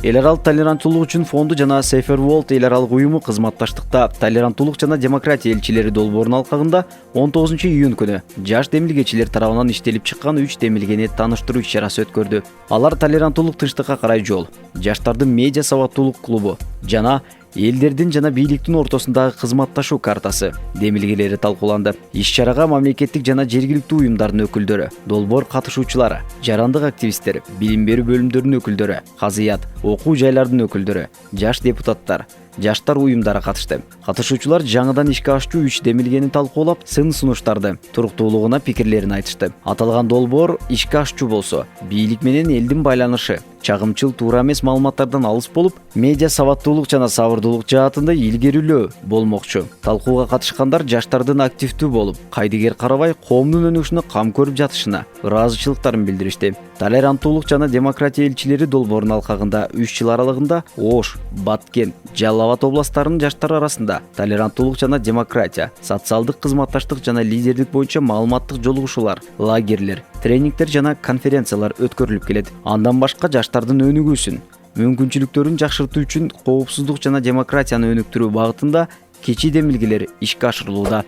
Эл аралык толеранттуулук үчүн фонду жана Safer World эл аралык уюму кызматташтыкта толеранттуулук жана демократия элчилери долбоорунун алкагында 19-июнь күнү жаш демилгечилер тарабынан иштелип чыккан 3 демилгени тааныштыруу иш-чарасы өткөрдү. Алар толеранттуулук тынчтыкка карай жол, жаштардын медиа сабаттуулук клубу жана элдердин жана бийликтин ортосундагы кызматташуу картасы демилгелери талкууланды. Иш-чарага мамлекеттик жана жергиликтүү уюмдардын өкүлдөрү, долбоор катышуучулары, жарандык активисттер, билим берүү бөлүмдөрүнүн өкүлдөрү, казыят, окуу жайлардын өкүлдөрү, жаш депутаттар, жаштар уюмдары катышты. Катышуучулар жаңыдан ишке ашчу 3 демилгени талкуулап, сын-сунуштарды, туруктуулугуна пикирлерин айтышты. Аталган долбоор ишке ашчу болсо, бийлик менен элдин байланышы, чагымчыл туура эмес маалыматтардан алыс болуп, медиа сабаттуулук жана сабырдуулук жаатында илгерүүлөө болмокчу. Талкууга катышкандар жаштардын активдүү болуп, кайдыгер карабай коомдун өнүгүшүнө кам көрүп жатышына ыраазычылыктарын билдиришти. Толеранттуулук жана демократия элчилери долбоорунун алкагында 3 жыл аралыгында Ош, Баткен, Жалал Абад областарынын жаштары арасында толеранттуулук жана демократия, социалдык кызматташтык жана лидердик боюнча маалыматтык жолугушуулар, лагерлер, тренингдер жана конференциялар өткөрүлүп келет. Андан башка жаштардын өнүгүүсүн, мүмкүнчүлүктөрүн жакшыртуу үчүн коопсуздук жана демократияны өнүктүрүү багытында кечи демилгелер ишке ашырылууда.